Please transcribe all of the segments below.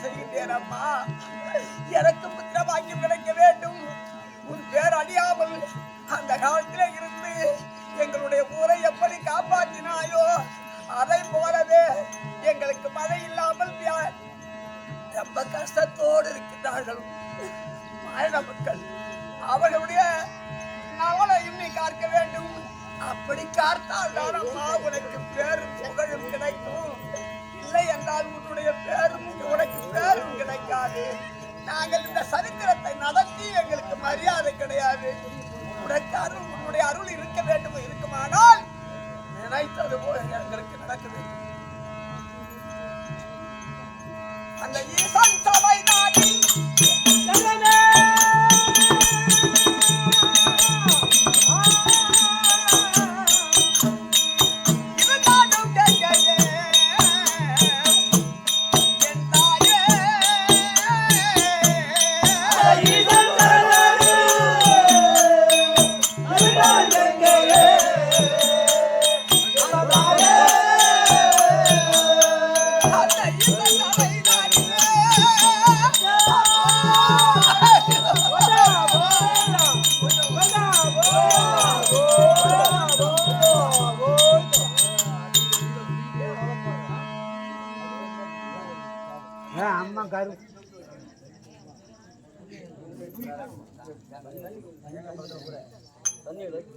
செய்கின்றேன் அம்மா. எனக்கு புத்திர பாக்கியம் கிடைக்க வேண்டும். உன் பேர் அழியாமல் அந்த காலத்திலே இருந்து எங்களுடைய ஊரை எப்படி காப்பாற்றினாயோ அதை போலவே எங்களுக்கு மழை இல்லாமல் ரொம்ப கஷ்டத்தோடு இருக்கின்றார்கள் மாநில மக்கள். அவர்களுடைய நலனையும் நீ காக்க வேண்டும். அப்படி காத்தால் தான் அம்மா உனக்கு பேரும் புகழும் கிடைக்கும். இல்லை என்றால் உன்னுடைய பேரும் உனக்கு பேரும் கிடைக்காது. நாங்கள் இந்த சரித்திரத்தை நடத்தி எங்களுக்கு மரியாதை கிடையாது. உனக்கு அருள், உன்னுடைய அருள் இருக்க வேண்டும். இருக்குமானால் நினைத்தது போல எங்களுக்கு நடக்க வேண்டும். அந்த ஈசன் சபை நாடி அம்மா கரு தண்ணி எடுத்து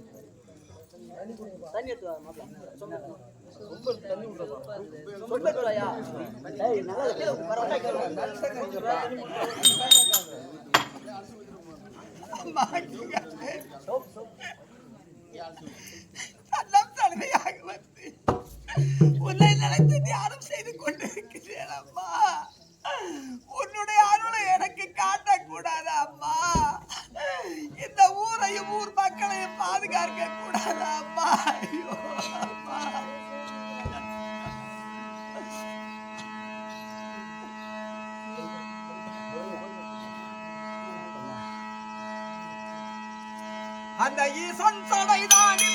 உன்னை நினைத்து தியானம் செய்து கொண்டிருக்கிறேன் அம்மா. உன்னுடைய அருளை எனக்கு காட்டக்கூடாது அம்மா. இந்த ஊரையும் ஊர் மக்களையும் பாதுகாக்க கூடாது அம்மா. ஐயோ அம்மா. அந்த ஈசன் சடைதானே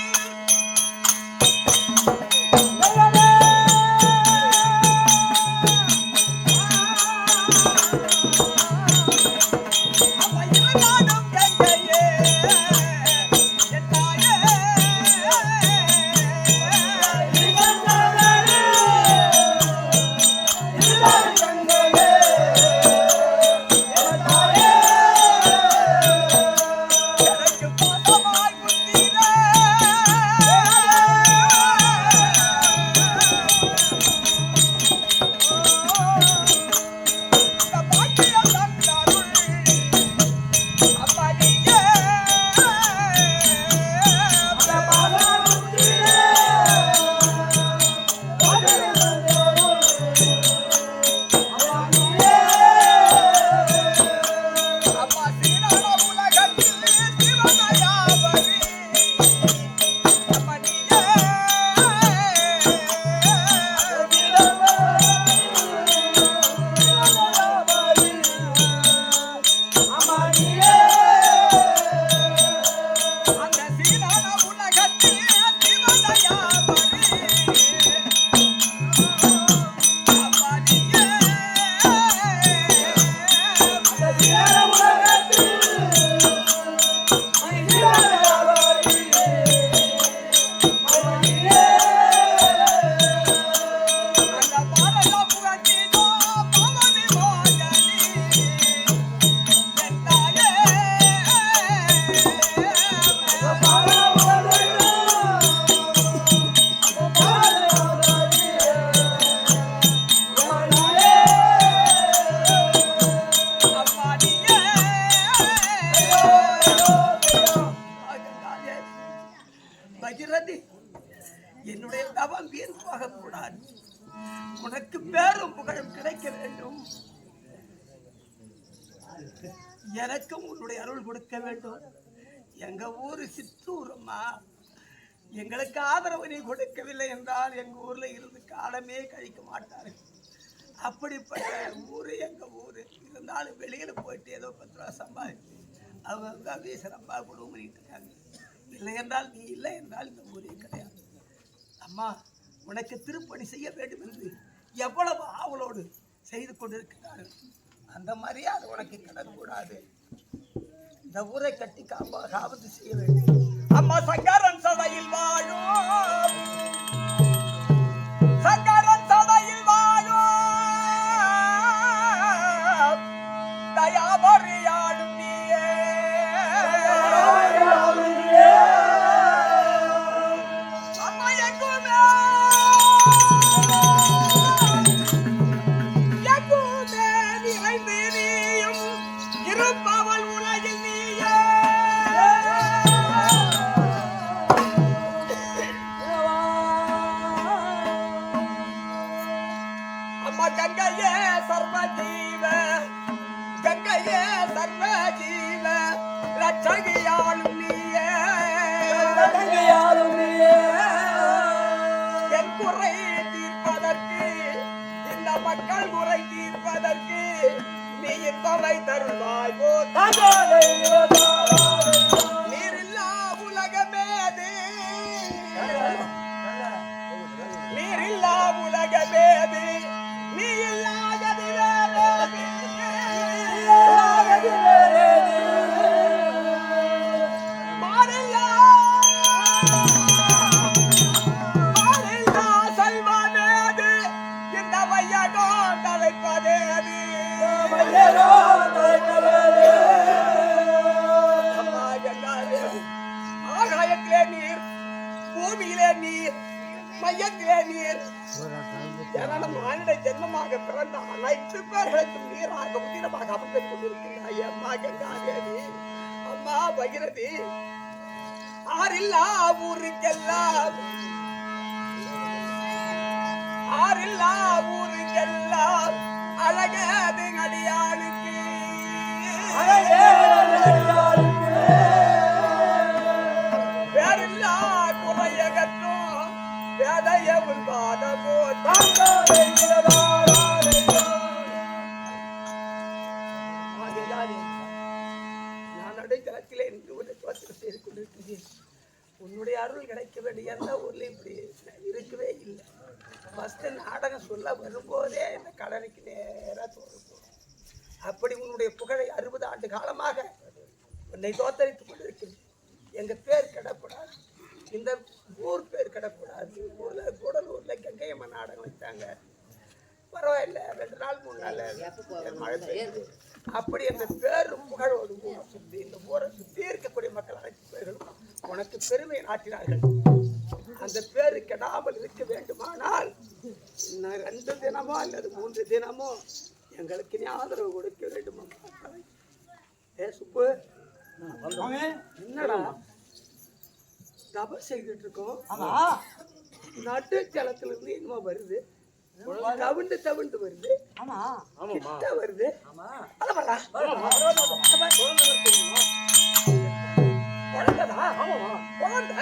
என்னுடைய தவம் வீண் போகக்கூடாது. உனக்கு பேரும் புகழும் கிடைக்க வேண்டும். எனக்கும் உன்னுடைய அருள் கொடுக்க வேண்டும். எங்க ஊரு சித்தூரம்மா, எங்களுக்கு ஆதரவு நீ கொடுக்கவில்லை என்றால் எங்க ஊர்ல இருந்து காலமே கழிக்க மாட்டார்கள். அப்படிப்பட்ட ஊரு எங்க ஊரு. இருந்தாலும் வெளியில போயிட்டு ஏதோ 10 ரூபா சம்பாதிச்சு அவங்க வீசரம்பா குடும்பம் பண்ணிட்டு இருக்காங்க. இல்லை என்றால் நீ இல்லை என்றால் இந்த ஊரே கிடையாது. அம்மா, உனக்கு திருப்பணி செய்ய வேண்டும் என்று எவ்வளவு ஆவலோடு செய்து கொண்டிருக்கிறார்கள். அந்த மரியாதை உனக்கு கிடக்கூடாது. இந்த ஊரை கட்டி காப்பது செய்ய வேண்டும். அம்மா சங்கரன் சடையில் வாழும், சங்கரன் சடையில் வாழும் தயாபரியாடும் நீயே, அம்மா எங்குமே எங்குமே நிறைந்து நீயும் இருப்பவள் உலகில் நீயே. அம்மா கங்கையே சர்வஜீவ, கங்கையே சர்வஜீவ ரட்சகியாளும் நீயே, என் குறை தீர்ப்பதற்கு, இந்த மக்கள் குறை தீர்ப்பதற்கு நீ இன்பமை தருவாய். நீரில்லா உலகமேது, நீரில்லா உலகமேது, நீ இல்லாதது வேறேது, மாறில்லா மாறில்லா செல்வமேது, இந்த வையகம் தழைப்பதேது. அம்மா எங்காது ஆகாயத்திலே நீர், பூமியிலே நீர், மையத்திலே நீர். மானிட ஜென்மமாக பிறந்த அனைத்து பேர்களுக்கும் நீராக உதிரமாக அமர்ந்து கொண்டிருக்கிறாய். அம்மா கங்காதேவி, அம்மா பகிரதி, ஆறில்லா ஊருக்கெல்லாம், ஆறில்லா ஊருக்கெல்லாம் அழகது அடியாளுக்கு, வேறில்லா குறையகற்றும் வேதையவுள் பாதமோ. நான் நடுத்தரத்திலே என்று ஒரு தோற்றம் செய்து கொண்டிருக்கிறேன். உன்னுடைய அருள் கிடைக்க வேண்டிய எந்த ஊர்ல இப்படி இருக்கவே இல்லை. ஃபர்ஸ்ட் நாடகம் சொல்ல வரும்போதே இந்த கடனுக்கு நேராக தோறும். அப்படி உன்னுடைய புகழை 60 ஆண்டு காலமாக உன்னை தோத்தரித்துக் கொண்டிருக்கிறேன். எங்க பேர் கிடக்கூடாது, இந்த ஊர் பேர் கிடக்கூடாது. கூடலூர்ல கங்கையம்மன் நாடகம் வச்சாங்க, பரவாயில்ல, 2 நாள் 3 நாள் மழை பெய்யுது. அப்படி அந்த பேரும் புகழோடு ஊரை சுற்றி, இந்த ஊரை சுற்றி இருக்கக்கூடிய மக்கள் அனைத்து பேர்களும் உனக்கு பெருமை நாட்டினார்கள். அந்த பேரு கெடாமல் இருக்க வேண்டுமானால் 2 தினமோ அல்லது 3 தினமோ எங்களுக்கு நீ ஆதரவு கொடுக்க வேண்டும். ஏ சுப்பு, என்னடா தபம் செய்துட்டு இருக்கோம், நடு ஜலத்திலிருந்து என்னமோ வருது, தவிண்டு தவிண்டு வருது, கிட்ட வருது. குழந்தைதா? குழந்தை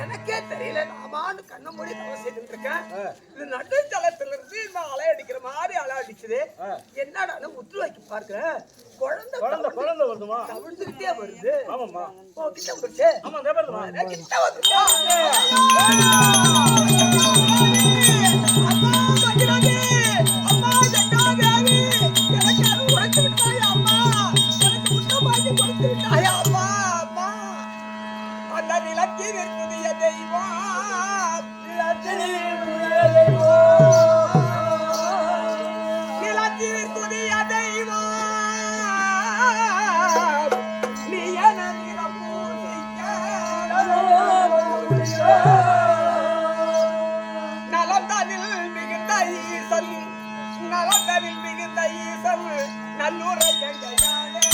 எனக்கே தெரியல. நாமான்னு கண்ண மூடி தவறு செய்துட்டு இருக்கேன். இது நடு ஜலத்திலிருந்து நான் அலை அடிக்கிற மாதிரி அலை அடிச்சுது. என்னடா உற்று வைக்க பார்க்கிறேன், குழந்தை குழந்தை வருதுமா, தவிழ்ந்துகிட்டே வருது. கிட்ட வந்துருச்சு, கிட்ட வந்துருச்சா? அம்மா ஜெகதாதேவி, எனக்கு அது உடைச்சு விட்டாயா அம்மா, எனக்கு முட்டமாக்கி கொடுத்து விட்டாயா அம்மா. அம்மா, அந்த நிலத்தில் புதிய தெய்வம், நிலத்தில் புதிய தெய்வம், நீ என நிறம் பூசிக்க நலந்தனில் மிகுந்த ஈசல், நலந்தனில் மிகுந்த ஈசல் நல்லுரை எங்கையானே.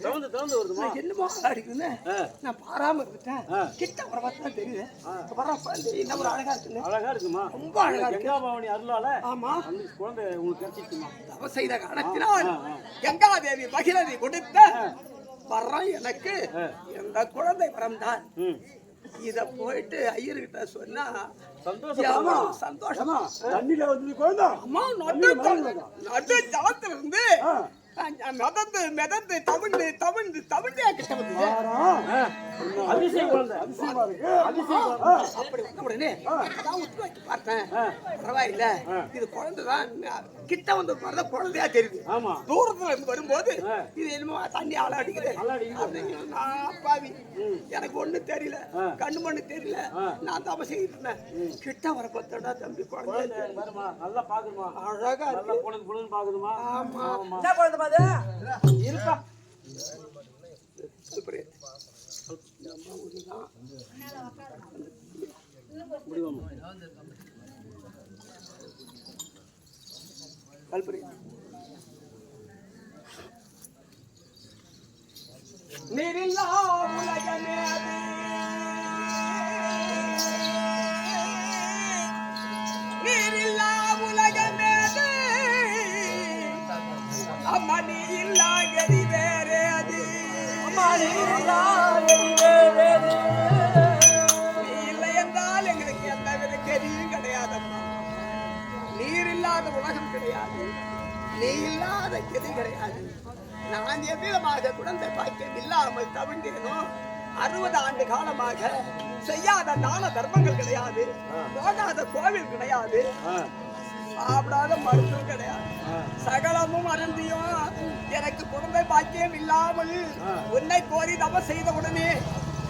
தவந்து வருதுமா? என்னமோ அடிக்குதுன்னு நான் பாராம இருந்துட்டேன். கிட்ட வர பார்த்தா தெரியுது. என்ன ஒரு அழகா இருக்குங்க. அழகா இருக்குமா? ரொம்ப அழகா இருக்கு. கங்காபவானி அருளால ஆமா அந்த குழந்தை உங்களுக்கு கிடைச்சிருக்குமா? தவ செய்த காலத்தினால் கங்காதேவி பகிரதி கொடுத்த வரம் எனக்கு எந்த குழந்தை வரம் தான். இத போயிட்டு ஐயர்கிட்ட சொன்னா சந்தோஷமா தண்ணியில வந்து குழந்தை அம்மா நடு ஜலத்துல இருந்து மிதந்து மிதந்து தவிழ்ந்து தவிழ்ந்து தவிழ்ந்தே கிட்ட வந்து அதிசய குழந்தை அப்படி வந்த உடனே நான் உத்து வைக்க பார்த்தேன். பரவாயில்ல இது குழந்தைதான். கிட்ட வந்து பார்த்தா குழந்தையா தெரியுது. தூரத்துல இருந்து வரும்போது இது என்னமோ தண்ணி அலை அடிக்குது. நான் அப்பாவி எனக்கு ஒண்ணு தெரியல, கண்ணு மண்ணு தெரியல. நான் தப்ப செய்யிருந்தேன். கிட்ட வர பார்த்தா தம்பி குழந்தை நல்லா பாக்குமா? அழகா நல்லா குழந்தை பாக்குதுமா? ஆமா என்ன குழந்தை பாது இருக்கா? நீரில்லா உலகமே அது நீரில்லா உலகமே அது அம்மா நீ இல்லா கதி வேறே அது அம்மா நீ இல்லா கதி வேறே அது நீ இல்லை என்றால் எங்களுக்கு எந்த வித கதியும் கிடையாதம்மா. நீர் இல்லாத உலகம் கிடையாது, நீ இல்லாத கதி கிடையாது. நான் எவ்விதமாக குழந்தை பாக்கியம் இல்லாமல் தவிழ்ந்தேனோ 60 ஆண்டு காலமாக செய்யாத தான தர்மங்கள் கிடையாது, போகாத கோவில் கிடையாது, சாப்பிடாத மருத்துவம் கிடையாது. சகலமும் அருந்தியும் எனக்கு குழந்தை பாக்கியம் இல்லாமல் உன்னை கோரி தவ செய்த உடனே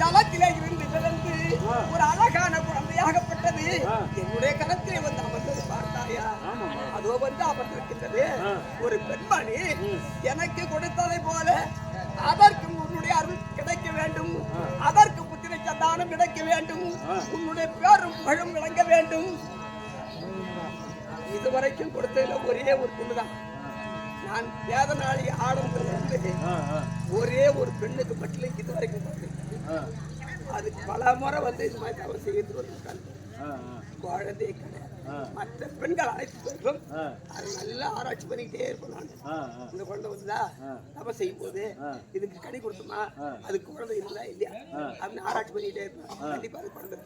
ஜலத்திலே இருந்து விழுந்து ஒரு அழகான குழந்தையாகப்பட்டது என்னுடைய கரத்திலே வந்து அமர்ந்தது பார்த்தாயா? அதோ வந்து அமர்ந்திருக்கின்றது ஒரு பெண்மணி. எனக்கு கொடுத்ததை போல அதற்கும் உன்னுடைய அருள் கிடைக்க வேண்டும், அதற்கு புத்திர சந்தானம் கிடைக்க வேண்டும், உன்னுடைய பேரும் புகழும் விளங்க வேண்டும். இதுவரைக்கும் கொடுத்ததில் ஒரே ஒரு பொண்ணுதான். நான் வேதனாளி ஆடத்திலிருந்து ஒரே ஒரு பெண்ணுக்கு மட்டும் இதுவரைக்கும் அதுக்கு பல முறை வந்து இது மாதிரி தவறு செய்து வருகிறாங்க. குழந்தையே கிடையாது. மற்ற பெண்கள் அனைத்து பேர்களும் அது நல்லா ஆராய்ச்சி பண்ணிக்கிட்டே இருப்போம். நான் இந்த குழந்தை வந்துதா தவ செய்யும் போது இதுக்கு கனி கொடுத்தோமா, அதுக்கு குழந்தை இருந்தா இல்லையா அப்படின்னு ஆராய்ச்சி பண்ணிக்கிட்டே இருப்போம். கண்டிப்பா அது குழந்தை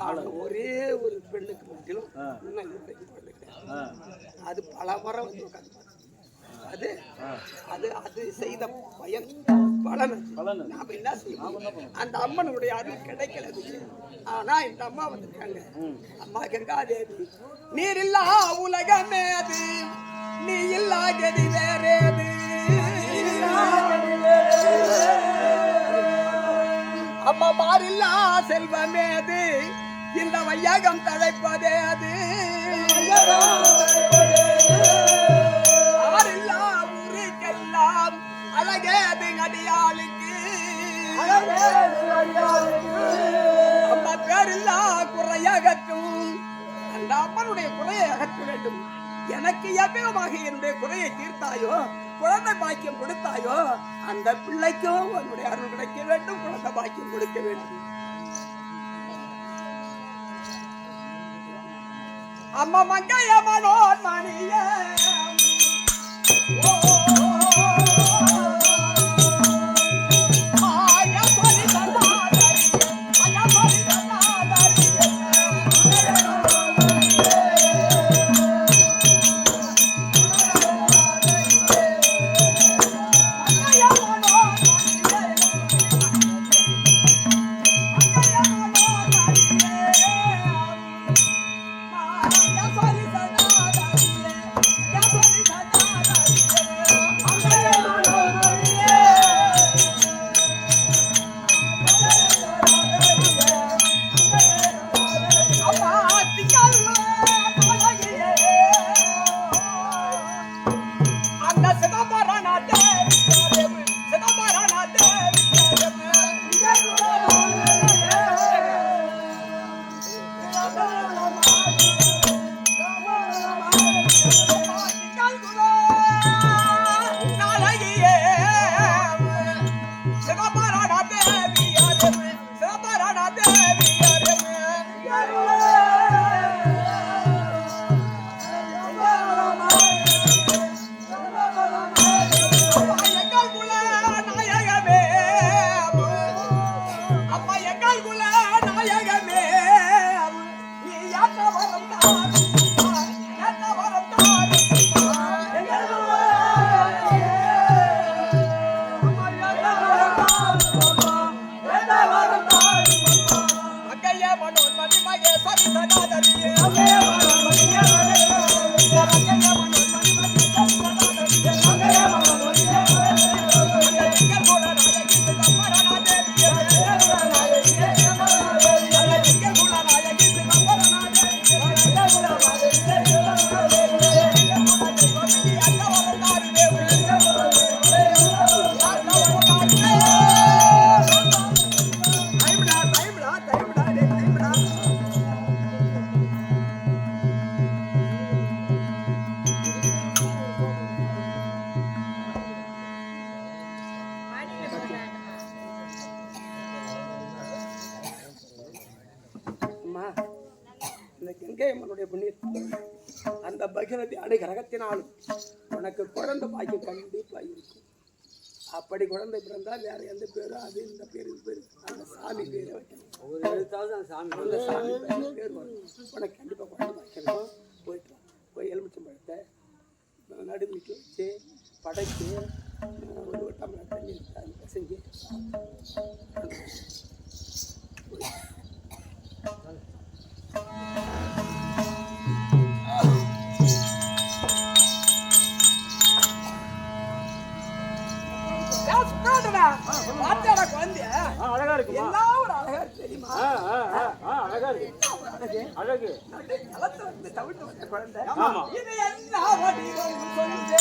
ஆனா ஒரே ஒரு பெண்ணுக்கு மட்டும் இன்னும் குழந்தை கிடையாது. அது பல முறை வந்து உட்காந்து அது அது அது செய்த பயன் பலன். நாம என்ன செய்வோம்? அந்த அம்மனுடைய அருள் கிடைக்கல. ஆனா இந்த அம்மா வந்திருக்காங்க. அம்மா கங்காதேவி நீர் இல்லா உலகமே அது, நீ இல்லா கதி வேறேது. அம்மா மாறில்லா செல்வமே அது, இந்த வையகம் தழைப்பதே அது. ஆறில்லா ஊருக்கெல்லாம் அழகேது அடியாளுக்கு, அம்மா பேரில்லா குறையகற்றும். அந்த அம்மனுடைய குறையை அகற்ற வேண்டும். எனக்கு எவ்விதமாக என்னுடைய குறையை தீர்த்தாயோ, குழந்தை பாக்கியம் கொடுத்தாயோ, அந்த பிள்ளைக்கும் உன்னுடைய அருள் கிடைக்க வேண்டும், குழந்தை பாக்கியம் கொடுக்க வேண்டும். அம்மா மங்கைய மனோன் மணிய கங்கையம்மனுடைய புண்ணியம் அந்த பகவதி அனுகிரகத்தினாலும் உனக்கு குழந்தை பாக்கியம் கண்டிப்பா இருக்கும். அப்படி குழந்தை பிறந்தால் வேற எந்த பேரும் அது இந்த பேரு பேரு அந்த சாமி பேரை வைக்கணும். அந்த சாமி பேர் வரும். உனக்கு கண்டிப்பா குழந்தை பாக்கியம் போயிட்டு போய் எலுமிச்சம்பழத்தை நடுமிட்டு வச்சு படைச்சு ஒரு டம்ளர் தண்ணி செஞ்சு அழகா இருக்கு அழகா இருக்கு தெரியுமா? அழகா இருக்கு அழகு களத்துல இருந்து தவிட்டு வந்த குழந்தை ஆமா. இது என்ன வடிவம் சொல்லுங்க.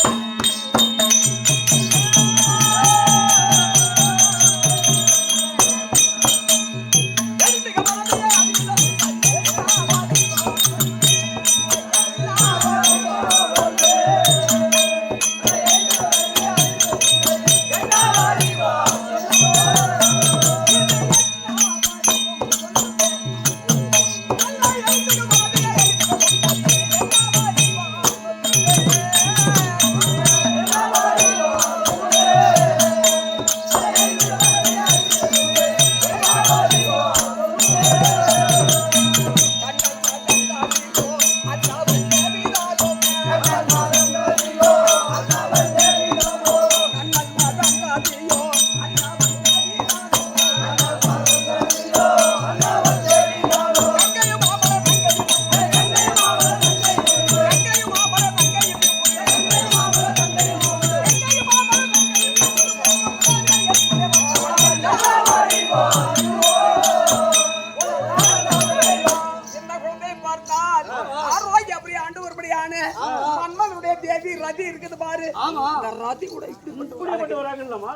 ரதி இருக்குது பாரு. அந்த ரதி கூட இப்படிப்பட்ட ஒரு அழகு இல்லம்மா.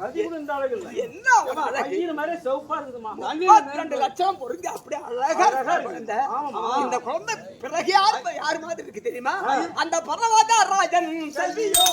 ரதி கூட இந்த அழகு இல்ல. என்ன ஒரு அழகு. ஐயர் மாதிரி சிவப்பா இருக்குதுமா. 32 லட்சம் பொருந்தி அப்படியே அழகா குழந்தை. இந்த குழந்தை பிறகு யார் மாதிரி இருக்கு தெரியுமா? அந்த பரவத ராஜன் செல்வியோ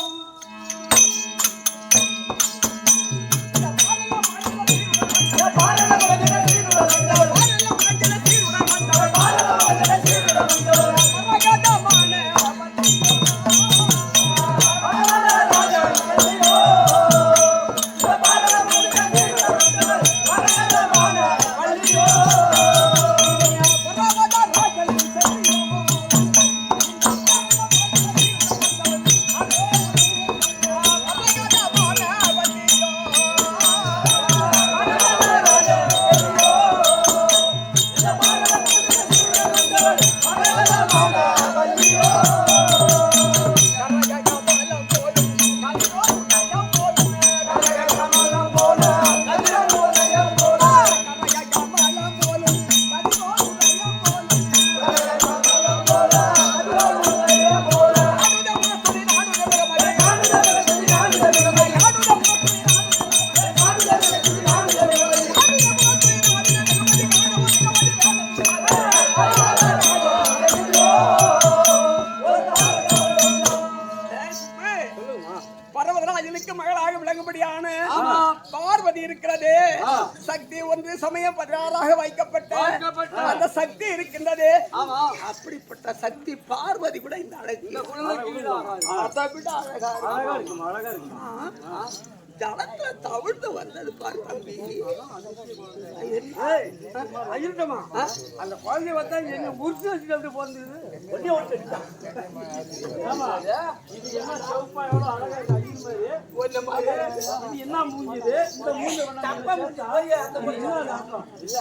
மகளாக விளங்கும்படியான பார்வதி இருக்கிறது. சக்தி ஒன்று சமயம் 16ஆக வைக்கப்பட்ட அந்த சக்தி இருக்கின்றது. அப்படிப்பட்ட சக்தி பார்வதி கூட இந்த அழகு அதை விட அழகா ஜலத்துல தவிழ்ந்து வந்தது பாரு தம்பி. ஐயட்டமா அந்த குழந்தை வந்தா என்ன முறிச்சு வச்சுட்டு போந்தது ஒன்னே ஒன்று ஆமா இது என்ன சவுப்பா எவ்வளவு அழகா இருக்கு ஐயர் மாதிரி ஒன்ன மாதிரி இது என்ன மூஞ்சிது இந்த மூஞ்ச தப்பா மூஞ்சி ஐயா அந்த என்ன அர்த்தம் இல்ல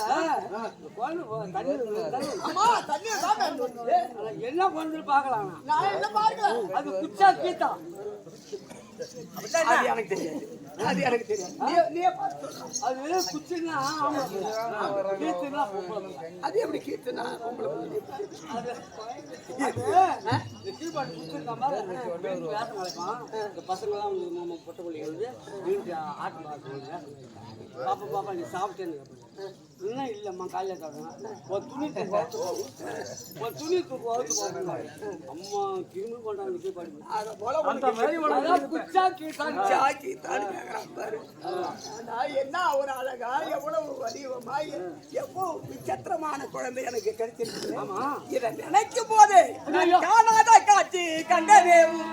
குழந்தை தண்ணி அம்மா தண்ணி தான் என்ன குழந்தை பார்க்கலாம் நான் என்ன பார்க்கல. அது குச்சா கீதா அது எனக்கு தெரியாது. அது எனக்கு தெரியாது. நீயே பார்த்து சொல்லு. அது குச்சின்னா ஆமா கீத்துனா அது எப்படி கீர்த்தனா உங்களுக்கு அது கீழ்பாடு குச்சிருந்த மாதிரி வேசம் நடக்கும். இந்த பசங்களாம் வந்து பொட்டை பிள்ளைங்க வந்து ஆட்டு பார்க்குறாங்க. பாப்பா பாப்பா நீ சாப்பிட்டேன்னு இன்னும் இல்லைம்மா காலையில் சாப்பிட்டேன் ஒரு துணி தூக்கு வகுத்து போகிறாங்க. அம்மா திரும்பி பண்ணுறாங்க கீழ்பாடு அதை போல குச்சா என்ன ஒரு அழகா எவ்வளவு வடிவமா எவ்வளவு விசித்திரமான குழந்தை எனக்கு கிடைச்சிருக்கு. இதை நினைக்கும் போது காணாத காட்சி கண்டதேவும்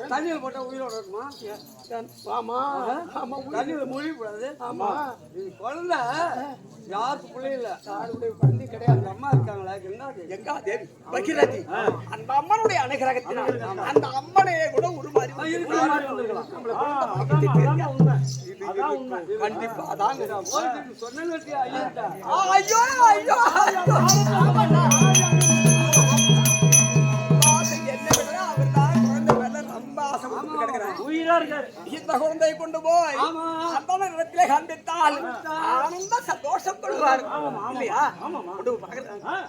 தண்ணியில் போட்டா உயிரோட இருக்குமா? ஆமா ஆமா தண்ணியில் மூழ்கி கூடாது. ஆமா இது குழந்தை யாருக்கு பிள்ளை இல்ல யாருடைய குழந்தை கிடையாது. அம்மா இருக்காங்களா எங்கா தேவி பகிரதி அந்த அம்மனுடைய அனுகிரகத்தினால் அந்த அம்மனையே கூட உருமாறி கண்டிப்பா அதான் சொன்ன ஐயோ ஐயோ இந்த குழந்தையை கொண்டு போய் அந்த இடத்திலே காண்பித்தால் ஆனந்த சந்தோஷம் கொள்வார் இல்லையா?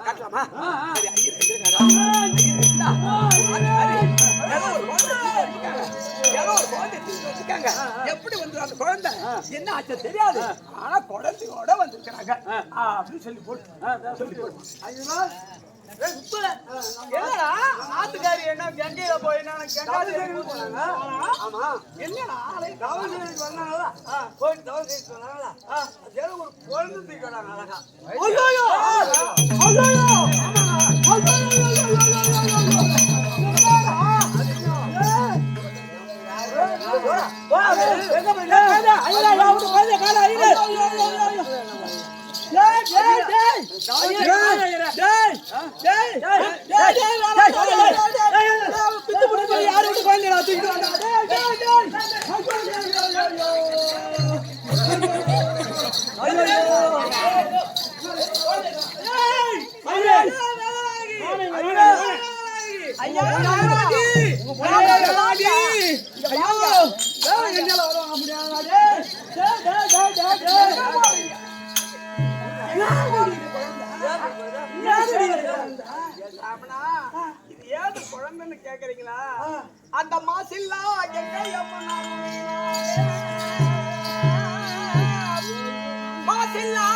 காட்டலாமா? எப்படி வந்து அந்த குழந்தை என்ன ஆச்சு தெரியாது. ஆனா குழந்தையோட வந்திருக்கிறாங்க அப்படின்னு சொல்லி போட்டு ஆத்துக்காரி என்ன கங்கையில போய் என்னடா வந்தாங்களா போய் தவறு செய்து சொன்னாங்களா ஒரு குழந்தை தூக்கிடாங்க அழகா. இது ஏது குழந்தைன்னு கேக்குறீங்களா? அந்த மாசில்லா மாசில்லா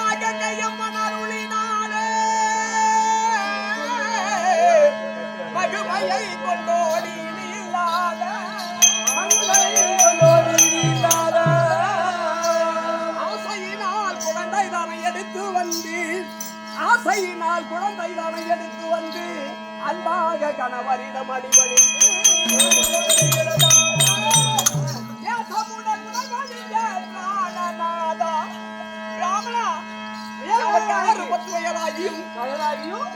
மகுமையை கொண்டோடி இல்லாத ஆசையினால் குழந்தை தானை எடுத்து வந்து அன்பாக கணவரிடம் அடிபணிந்து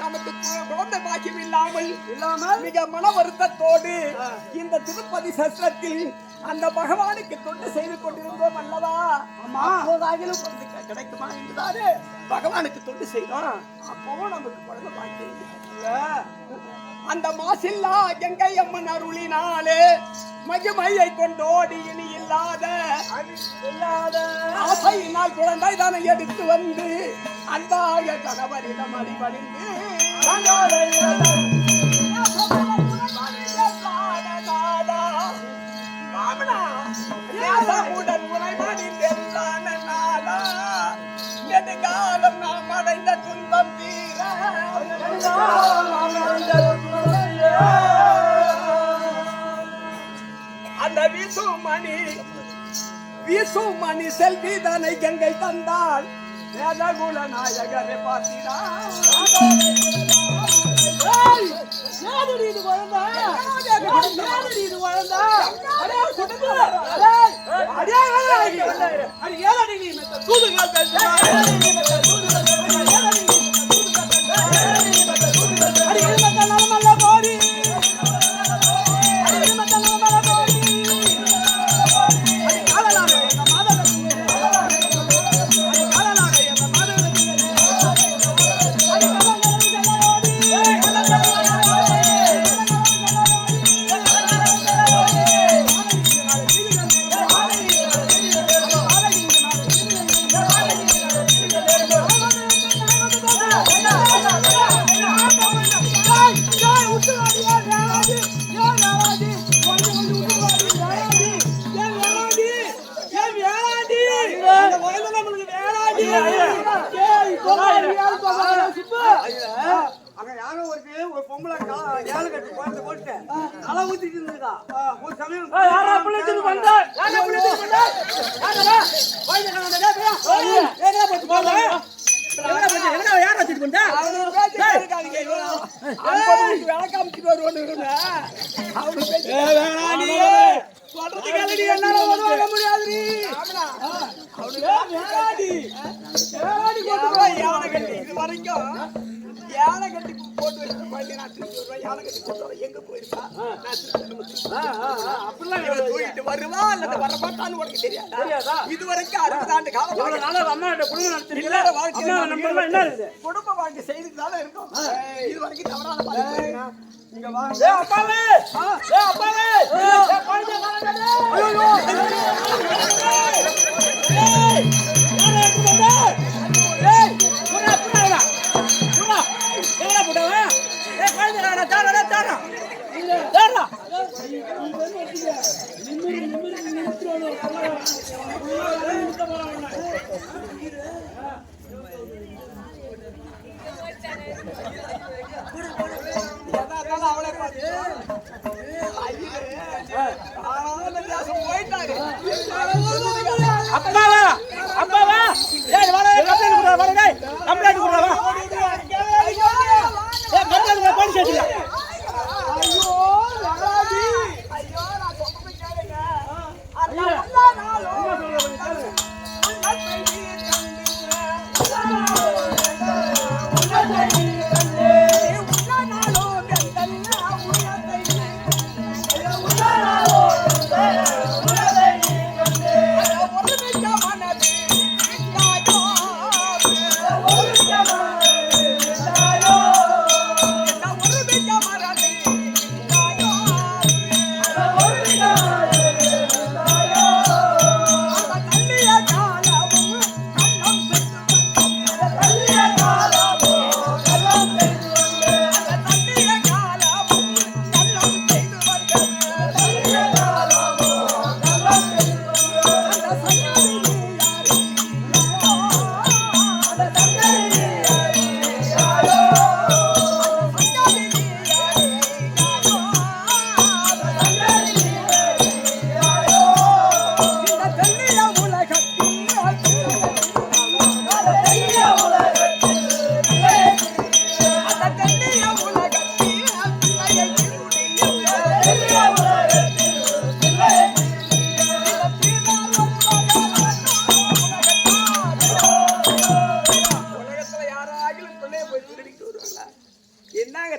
நமக்கு குழந்தை பாக்கியம் இல்லாமல் மிக மன வருத்தத்தோடு இந்த திருப்பதி சஸ்திரத்தில் அந்த பகவானுக்கு தொண்டு செய்து கொண்டிருந்தோம் அல்லவா? அப்போதாகிலும் கிடைக்குமா என்றுதானே பகவானுக்கு தொண்டு செய்தோம். அப்போ நமக்கு குழந்தை பாக்கியம் அந்த மாசில்லா கங்கை அம்மன் அருளினாலே மகிமையை கொண்டோடி இனி இல்லாத ஆசையினால் குழந்தை தானே எடுத்து வந்து அன்பாக கணவரிடம் அடிபணிந்து நெடுகாலம் நாம் அடைந்த துன்பம் தீர அந்த வீசுமணி செல்விதனை கங்கை தந்தாள் வேதகுல நாயகரை பார்த்தினார். அங்க யாரோ ஒரு பொம்பளை ஏழு கட்டி குழந்தை போட்டு தலை ஊத்திட்டு இருந்திருக்கா. ஒரு சமயம் யானை கட்டி போட்டு வச்சு யானை கட்டி போட்டு எங்க போயிருக்கா தூக்கிட்டு வருவா அல்லது வரமாட்டான்னு உனக்கு தெரியாதா? இதுவரைக்கும் 60 ஆண்டு காலம் குடும்ப வாழ்க்கை செய்துதான இருக்கும். இது வரைக்கும் தவறான பாதிப்பு. இங்க வாங்க அப்பாவே அப்பாவே அப்பாவா அப்பாவா மனது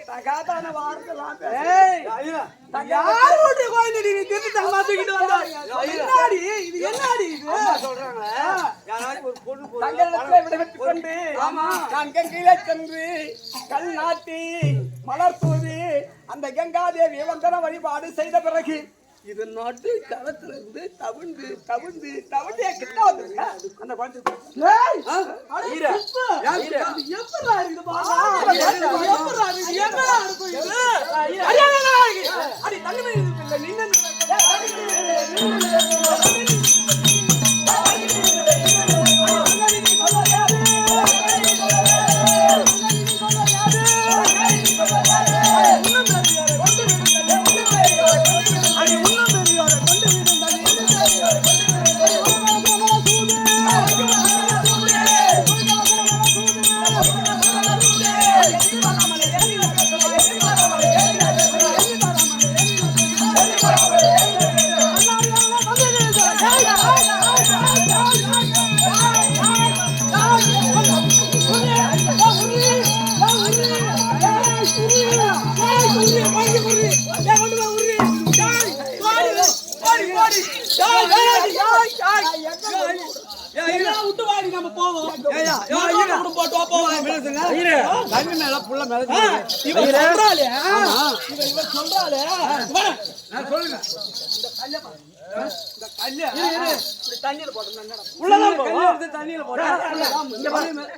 தகாதான வார்த்தைலாம் ஏய் யாருடைய கோயிலடி நீ திருட்டு தங்கமா தூக்கிட்டு வந்தா என்னடி இது என்னடி இது சொல்றாங்களே யாராச்சும் ஒரு பொண்ணு போய் தங்களிடத்திலே விடைபெற்றுக் கொண்டு நான் கங்கையிலே சென்று கல் நாட்டி மலர் தூவி அந்த கங்காதேவி வந்தன வழிபாடு செய்த பிறகு இது நடு தளத்துல இருந்து தவிழ்ந்து தவிழ்ந்து தவிழ்ந்தே கிட்ட வந்துருங்க அந்த குழந்தை ஏய் அட இது எப்பறா இருக்குது பாரா எப்பறா இது என்னடா இருக்கும் இது அடி தங்கமே இல்ல நின்னு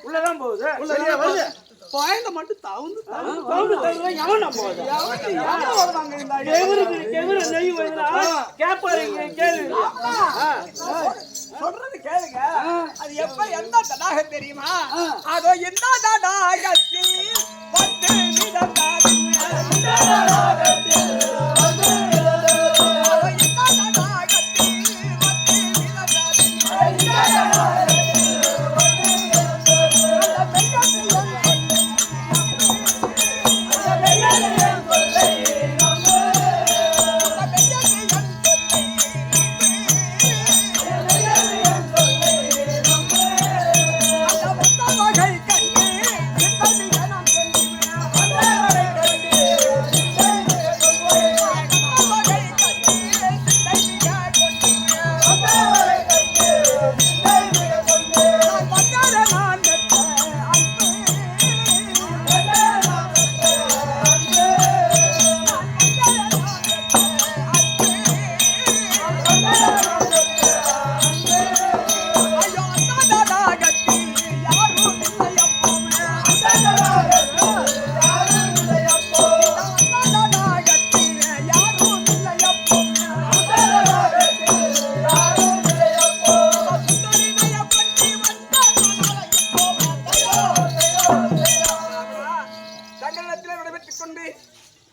உள்ளதான் போகுது பாயந்த மட்டும் தவுந்து எவன் போகுது சொல்றது கேளுங்க அது எப்ப எந்த தடாக தெரியுமா அதோ எந்த தடாகத்தில் 10 விதம்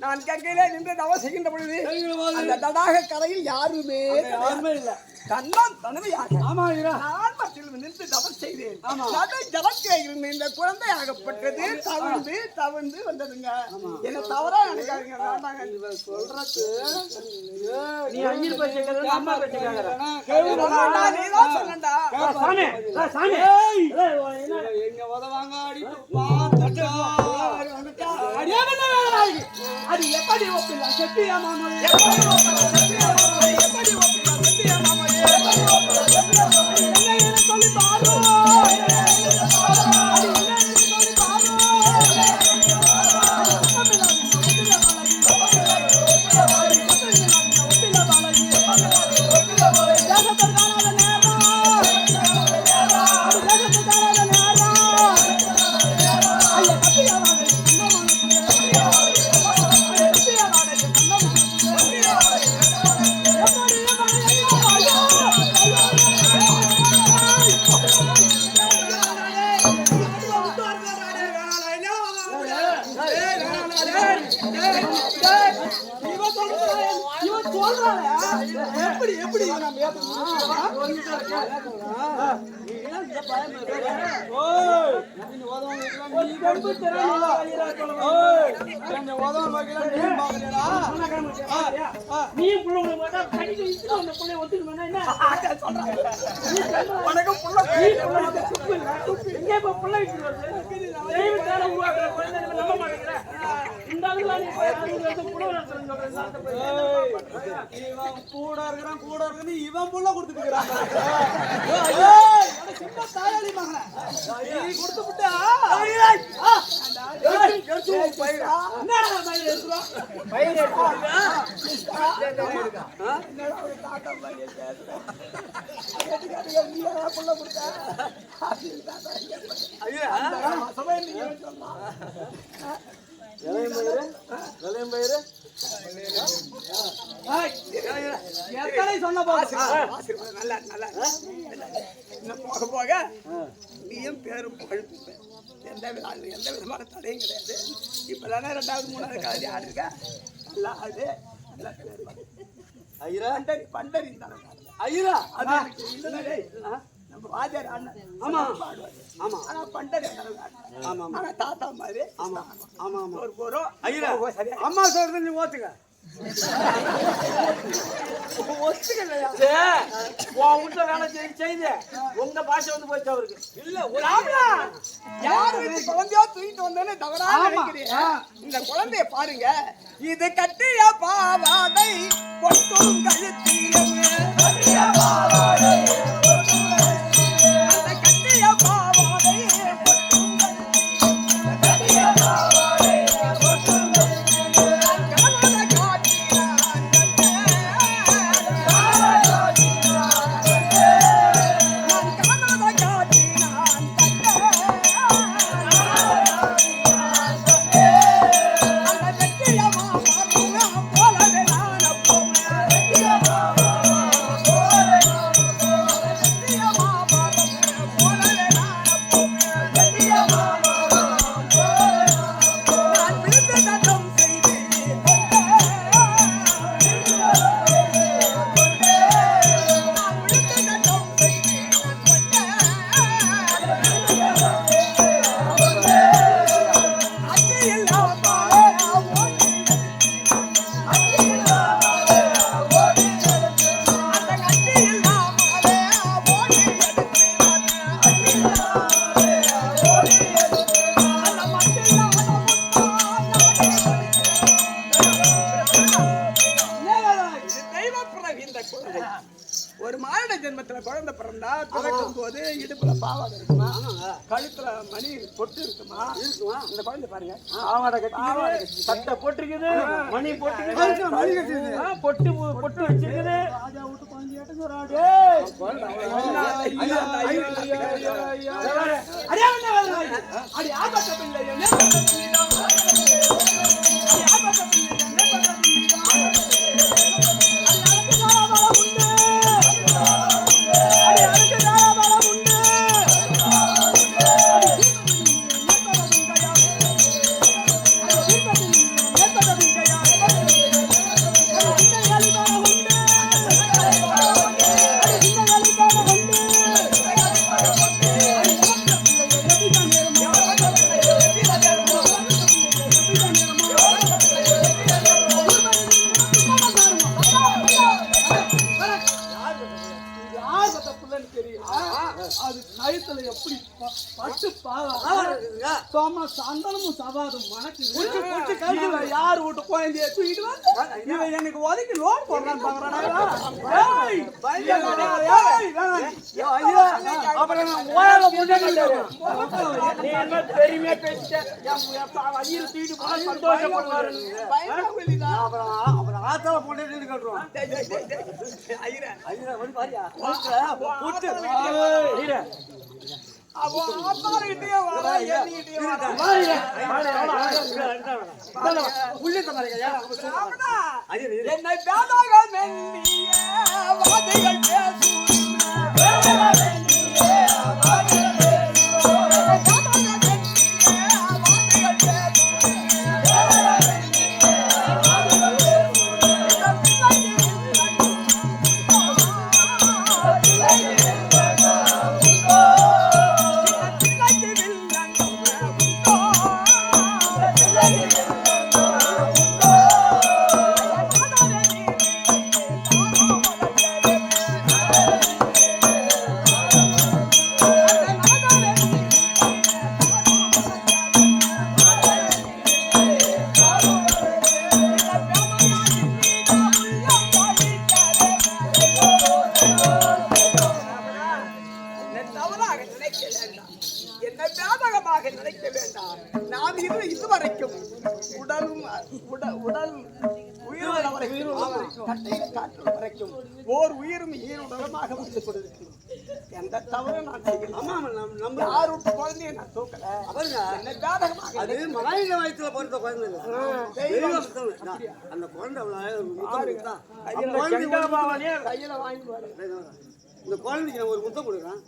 நான் கங்கையிலே நின்று தவம் செய்கின்ற பொழுது அந்த தடாக கரையில் யாருமே இல்ல தன்னால் தனவையாக ஆமா நான் மட்டும் நின்று தவம் செய்தேன் அதை ஜலத்திலே இருந்த இந்த குழந்தை ஆகப்பட்டது தவிழ்ந்து தவிழ்ந்து வந்ததுங்க என்ன தவறா நினைக்காதீங்க வேண்டாங்க சொல்றது நீ ஐயர் பேச்ச கேக்குற அம்மா பேச்ச கேக்குற நீதான் சொல்லண்டா சாமி சாமி எங்க உதவாங்க அடிட்டு பாத்துட்டா அது எப்படி ஒப்பிடலாம் செட்டியா மாமா எப்படி சொல்லி பாரு எப்படி எப்படி இந்த இவன் கூட இருக்கிறான் இவன் புள்ள கொடுத்துக்கிறான் சின்ன தாயாளி மகன நீ கொடுத்து விட்டா சொன்ன நல்லா நல்லா போக போக நீயும் பேரும் பழுப்பு எந்த விதமான தடையும் கிடையாது. இப்பதானே 2வது 3வது காலடி ஆடு இருக்க நல்லா ஆடு ஐயா பண்டரி ஐயா அது நம்ம வாத்தியார் அண்ணன் ஆமா ஆமா ஆனா பண்டரி ஆமா ஆனா தாத்தா மாதிரி ஆமா ஆமா ஆமா ஒரு போறோம் ஐயா அம்மா சொல்றது நீ ஓத்துக்க உங்க பாஷை வந்து போச்சு அவருக்கு இல்ல யாரு குழந்தையா தூக்கிட்டு வந்தேன்னு தவறா நினைக்கிறீங்க. இந்த குழந்தைய பாருங்க, இது கட்டிய பாவாடை பொட்டும் கழுத்திலும் கட்டிய பாவாடை பொட்டும் ஒரு மானிட ஜென்மத்துல குழந்தை பிறந்தா பிறக்கும் போது இடுப்புல பாவாடை இருக்குமா, கழுத்துல மணி பொட்டு இருக்குமா. இந்த குழந்தை பாருங்க, பாவாடை கட்டி சட்டை போட்டிருக்குது, மணி போட்டிருக்குது, மணி கட்டிருக்குது, பொட்டு பொட்டு வச்சிருக்குது. ராஜா வீட்டு குழந்தையாட்டும் அது கழுத்துல எப்படி பட்டு சந்தனமும் சவாதும் மணக்கு யார் வீட்டு குழந்தைய தூக்கிட்டு இவன் எனக்கு ஒதுக்கி லோன் போடுறான்னு பெருமையா பேசிட்டேன் தூக்கிட்டு போனா சந்தோஷப்படுவாரு. அப்புறம் ஆத்தால போட்டு கட்டுறோம். என்னை பேதாக மெல்லிய வாதைகள் விதமாக நினைக்க வேண்டாம். நாம் இதுவரைக்கும் உடல் உயிரோட வரைக்கும் கட்டையில் காற்று வரைக்கும் ஓர் உயிரும் ஈருடலமாக வந்து கொண்டிருக்கிறோம். எந்த தவறும் நான் செய்யலாம். யார் விட்டு குழந்தைய நான் தூக்கல. என்ன ஜாதகமாக அது மலாயில வயசுல பிறந்த குழந்தை அந்த குழந்தை கையில வாங்கிடுவாரு. இந்த குழந்தைக்கு நான் ஒரு முத்தம் கொடுக்குறேன்.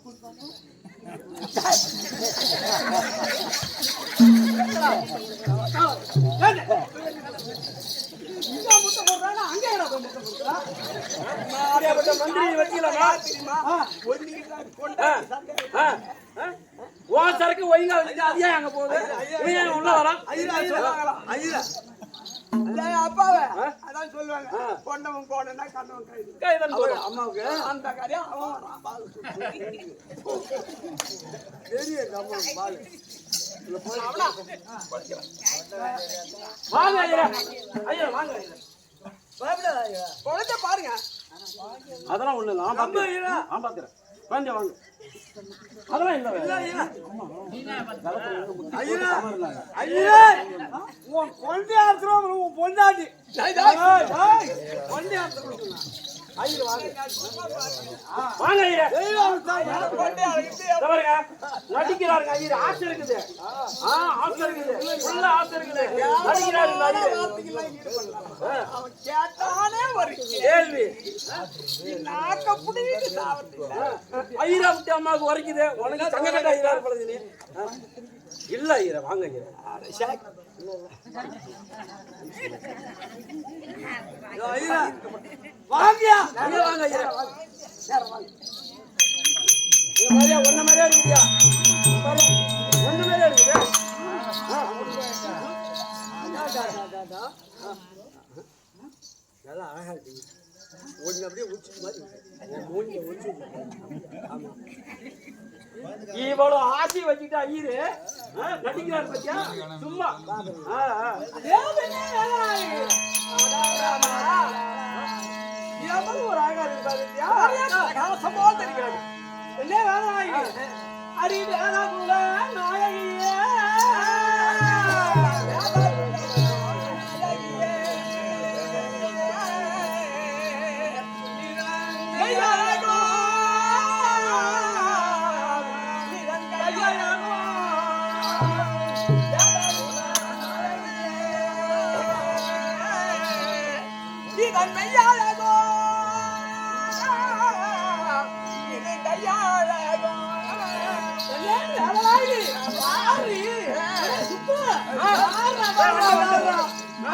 சரக்கு ஒய்ங்க அங்க போகுது உள்ள வரான். அப்பாவே அதான் சொல்லுவாங்க, கொண்டவன் போனா கண்ணவன் கைது. அம்மாவுக்கு அந்த காரியம் அவன் வாங்க ஐயா வாங்க குழந்தை பாருங்க. அதெல்லாம் ஒண்ணு நான் பாத்துக்கிறேன். வாங்க வாங்க அதெல்லாம் இல்ல. உன் குழந்தையா இருக்கிறோம் உன் பொண்டாட்டி குழந்தையா வாங்க நடிக்கிறாருங்க ஐயர். ஆசை இருக்குது, ஆசை இருக்குது, உள்ள ஆசை இருக்குது. அவன் கேட்டானே ஒரு கேள்வி நாக்க புடிங்கிட்டு ஐயரா விட்டு அம்மாவுக்கு உரைக்குது. உனக்கு தங்க கட்ட ஐயரா இருப்பது இல்ல ஐயரா. வாங்க ஐயரா வாங்கியா வாங்க ஐயா. ஒன்ன மாதிரியா இருக்குதியா? ஒன்ன மாதிரியா இருக்குது. நல்லா அழகா இருக்கு. ஒன்று அப்படியே உச்சி மாதிரி மூஞ்சி உச்சி. ஆமா இவ்வளவு ஆசை வச்சுட்டு ஐயரு நடிக்கிறாரு பத்தியா? சும்மா ஒரு அழகா இருப்பாரு. என்ன வேணாம் அடி வேணாக்குள்ள நாயகியே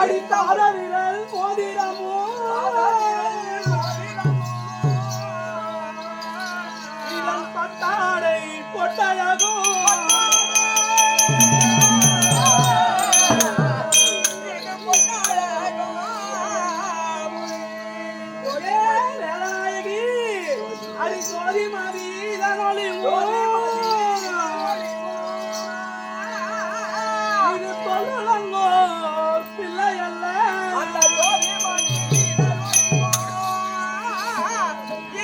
அடித்தாரல் போதிரமோ இளம் பட்டாடை பொட்டழகோ அடி சோதி மாறி இதனொலி இது தொல்லங்கோ பிள்ளை அல்ல.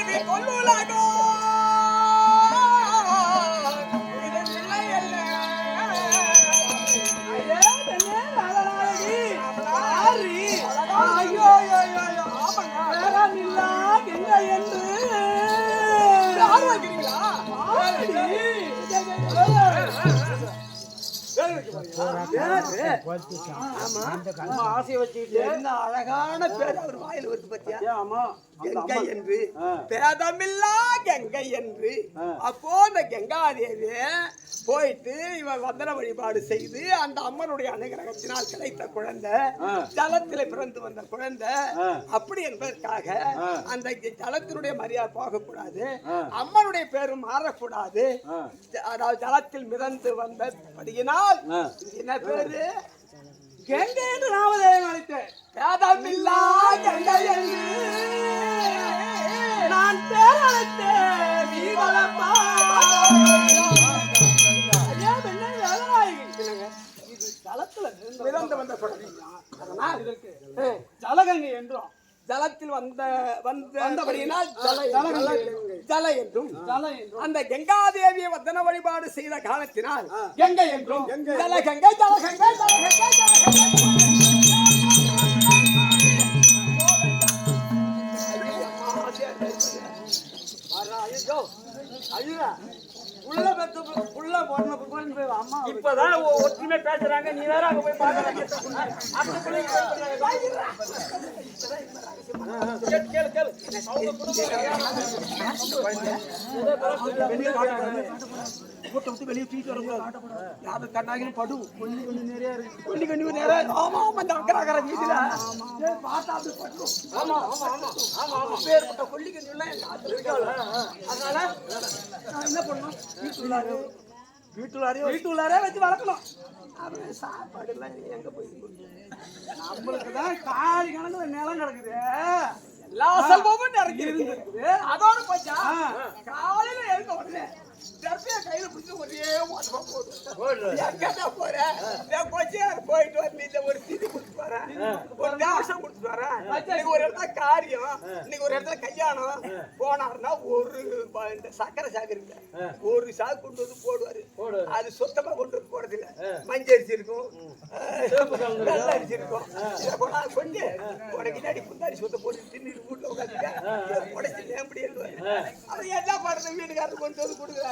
இது கொல்லுலகோ இது பிள்ளை அல்ல. ஐயோ வேறமில்லா எங்க என்று ஆசையை வச்சுக்கிட்டு என்ன அழகான பேர் அவர் வாயில் வருது பத்தியா? ஆமா கங்கை என்று பேதமில்லா கங்கை என்று. அப்போ அந்த கங்காதேவி போயிட்டு இவன் வந்தன வழிபாடு செய்து அந்த அம்மனுடைய அனுகிரகத்தினால் கிடைத்த குழந்தை, ஜலத்திலே பிறந்து வந்த குழந்தை. அப்படி என்பதற்காக அந்த ஜலத்தினுடைய மரியாதை போகக்கூடாது, அம்மனுடைய பேரும் மாறக்கூடாது. அதாவது ஜலத்தில் மிதந்து வந்தபடியினால் என்ன பேரு? கங்கை என்று நாமதேவன் அழைத்தேன். பேதமில்லா கங்கை என்று நான் பேர் அழைத்தேன். நீ வளப்பா மிதந்து வந்த குழந்தை. அதனால் ஜலகங்கை என்றும் ஜலத்தில் வந்தபடியினால் ஜல என்றும் அந்த கங்காதேவியை வந்தன வழிபாடு செய்த காலத்தினால் கங்கை என்றும் ஜலகங்கை ஜலகங்கை ஜலகங்கை இப்பதான் ஒற்றுமை பேசுறாங்க. நீ வேற அங்க போய் பாக்குற. கூட்டம் விட்டு வெளியே தூக்கிட்டு வரக்கூடாது. யாரு கண்ணாகிலும் படு கொஞ்சம் கொஞ்சம் நிறைய இருக்கு. கொஞ்சம் நிறைய ஆமா அந்த அக்கறாக்கிற வீதியில பார்த்தா அப்படி படும். ஆமா ஆமா ஆமா ஆமா ஆமா பேர்பட்ட கொல்லி கஞ்சிலாம் அதனால நான் என்ன பண்ணணும் வீட்டுள்ளாரே வச்சு வளர்க்கணும். அவன் சாப்பாடு எல்லாம் எங்க போய் நம்மளுக்கு தான் காலி கணக்குல நிலம் கிடக்குது. எல்லா செல்வமும் நிறைய இருக்குது. அதோட போச்சா காலையில எழுந்த உடனே கையில பிடிச்சி ஒரே ஓட்டமா போடுறேன். எங்கடா போறேன்? போயிட்டு வந்து இந்த ஒரு திதி குடிச்சு வரேன், ஒரு தேவசம் குடிச்சு வரேன். இன்னைக்கு ஒரு இடத்துல காரியம், இன்னைக்கு ஒரு இடத்துல கல்யாணம் போனாருன்னா ஒரு இந்த சக்கரை சாக்கு இருக்கு, ஒரு சாக்கு கொண்டு வந்து போடுவாரு. அது சுத்தமா கொண்டு வந்து போடுறது இல்ல. மஞ்சள் அரிசி இருக்கும், வெள்ளை அரிசி இருக்கும். கொஞ்சம் உனக்கு பின்னாடி புந்தாரி சுத்த போட்டு தின்னுட்டு வீட்டுல உட்காந்துக்க உடச்சி மேம்படி எழுதுவாரு. அவன் என்ன பண்றது? வீட்டுக்காரர் கொண்டு வந்து கொடுக்குறாரு.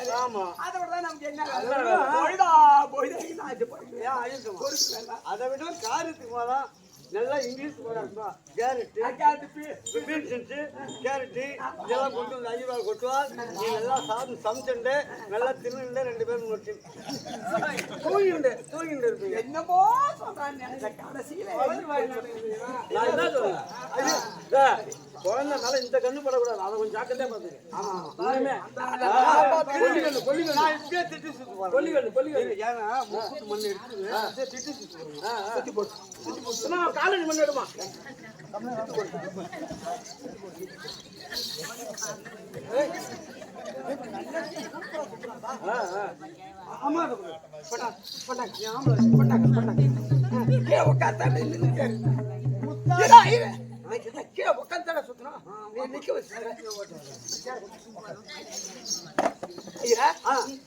அதை விட காரியத்துக்கு போதான் நல்லா இங்கிலீஷ் கேரட்டு இதெல்லாம் கொண்டு வந்து 5 ரூபாய் கொட்டுவார். நீ நல்லா சாப்பிட்டு சமைச்சுண்டு நல்லா தின்னு 2 பேரும் நொட்டி தூங்கிட்டு இருப்பீங்க. என்னமோ சொல்றாங்க கடைசியில நான் என்ன சொல்றேன், குழந்தைனால இந்த கண்ணு படக்கூடாது. அதை கொஞ்சம் ஜாக்கிரதையா பாத்துக்க. திட்டு சுத்து ஏன்னா முக்கூட்டு மண் எடுத்து திட்டு சுத்தி போட்டு காலேஜ் மண் எடுமா. ஆமா கீழே உட்காந்து சுத்தணும். நிக்க வச்சு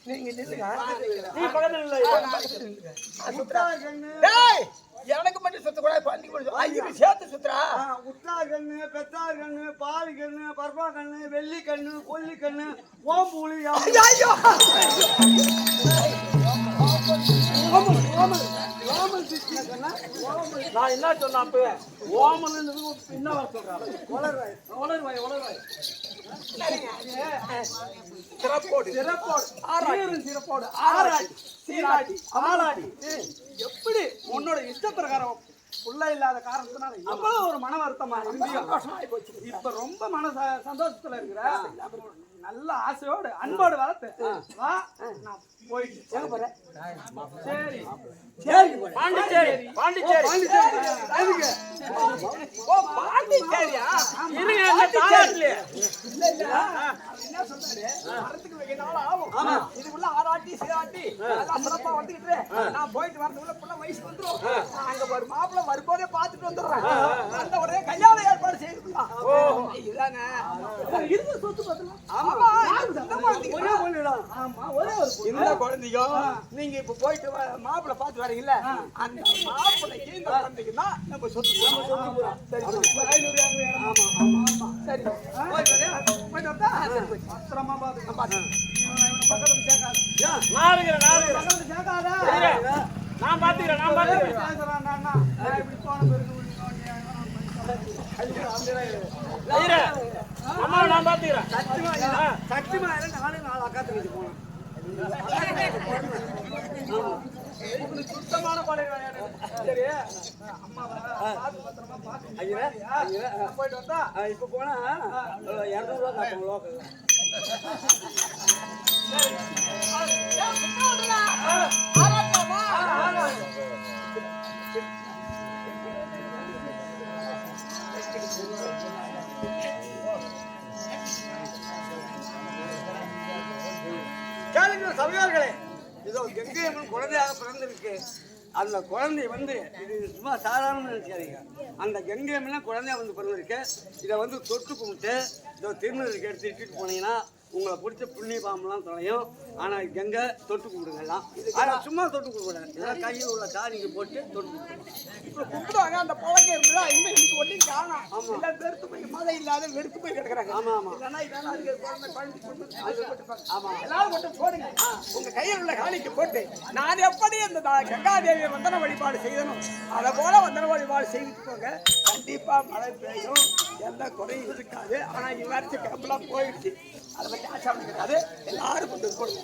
நீங்க எனக்கு மட்டும் சுத்தக்கூடாது, பள்ளிக்கு சேர்த்து சுத்துறா. உத்தார் கண்ணு, பெத்தார் கண்ணு, பால் கண்ணு, பர்பா கண்ணு, வெள்ளி கண்ணு, கொல்லி கண்ணு, ஓம்பூலி. நான் என்ன சொன்னேன் அப்ப? ஓமல் என்ன சொல்றான்? எப்படி உன்னோட இஷ்ட பிரகாரம் புள்ள இல்லாத காரணத்தினால எவ்வளவு ஒரு மன வருத்தமா போச்சு. இப்ப ரொம்ப மன சந்தோஷத்துல இருக்கிற நல்ல ஆசையோடு அன்போடு வளர்த்து வா. நான் போயிட்டு எங்க போறேன்? சரி பாண்டிச்சேரி. பாண்டிச்சேரியா? என்ன சொல்றாரு? வரத்துக்கு வெகு நாள் ஆகும். இதுக்குள்ள ஆராட்டி சீராட்டி சிறப்பா வந்துகிட்டு நான் போயிட்டு வரதுக்குள்ள புள்ள வயசு வந்துடும். அங்க ஒரு மாப்பிள்ளை வரும்போதே பார்த்துட்டு வந்துடுறேன். அந்த உடனே கல்யாண ஏற்பாடு செய்யலாம். இதுதானே இருக்கு சொத்து பத்தலாம். இந்த குழந்தையும் நீங்க இப்ப போயிட்டு மாப்பிள்ளை பார்த்து வரீங்கல்ல, அந்த மாப்பிள்ளைக்கு இந்த குழந்தைக்கு தான் நம்ம சொத்து. சரி பத்திரமா பாத்து பக்கத்துல சேர்க்காத. நான் பாத்துக்கிறேன். அம்மா நான் பாத்துக்கிறேன். சத்தியமா நானும் 4 அக்கா தங்கச்சி போனேன். சுத்தமான கொலை சரி அம்மா பத்திரமா பாத்து போயிட்டு வந்தா இப்ப போனா 200 ரூபா காட்டும் லோக்கல். கேளுங்க சபையார்களே, இதோ கங்கை அம்மன் குழந்தையாக பிறந்திருக்கு. அந்த குழந்தை வந்து இது சும்மா சாதாரண நினைச்சாதீங்க. அந்த கங்கையம்லாம் குழந்தைய வந்து பிறந்திருக்கு. இதை வந்து தொட்டு கும்பிட்டு இதோ திருநெல்வேலிக்கு எடுத்துட்டு போனீங்கன்னா உங்களை பிடிச்ச புண்ணிய பாம்பெல்லாம் தொலையும். ஆனால் கங்கை தொட்டு கும்பிடுங்க எல்லாம். ஆனால் சும்மா தொட்டு கும்பிடுங்க, இதெல்லாம் கையில் உள்ள காரிங்க போட்டு தொட்டு கும்பிடுங்க. இப்போ கும்பிடுவாங்க. அந்த பழக்கம் இருந்தா இன்னும் இன்னைக்கு ஒட்டி காணும். எல்லாம் வெறுத்து போய் மழை இல்லாத வெறுத்து போய் கிடக்குறாங்க. ஆமா ஆமா. இல்லைன்னா இதெல்லாம் அதுக்கு குழந்தை குழந்தை போட்டுப்பாங்க. ஆமா. எல்லாரும் மட்டும் போடுங்க. உங்க கையில் உள்ள காணிக்கு போட்டு நான் எப்படி அந்த கங்காதேவியை வந்தன வழிபாடு செய்யணும் அதை போல வந்தன வழிபாடு செய்துட்டு போங்க. கண்டிப்பா மழை பெய்யும், எந்த குறையும் இருக்காது. ஆனா இவரிச்சு கிளம்பலாம் போயிடுச்சு, அதை பற்றி ஆசாரம் இருக்காது. எல்லாரும் கொண்டு போடுங்க.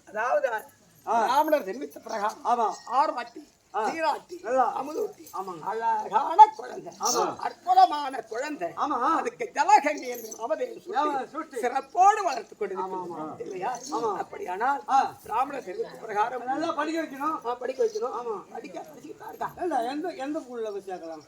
அதாவது பிராமணர் தெரிவித்த பிரகாரம் ஆமா ஆர்வாட்டி சீராட்டி நல்லா. அமுதூட்டி ஆமாங்க. அழகான குழந்தை அற்புதமான குழந்தை ஆமா அதுக்கு ஜலகங்கை என்று அவதேவம் சுட்டி. சிறப்போடு வளர்த்து கொண்டிருக்கிறோம் இல்லையா ஆமா. அப்படியானால் பிராமணர் தெரிவித்த பிரகாரம் நல்லா படிக்க வைக்கணும் படிக்க வைக்கணும் ஆமா படிச்சுக்கிட்டா இருக்கா இல்ல எந்த எந்த ஸ்கூல்ல போய் சேர்க்கலாம்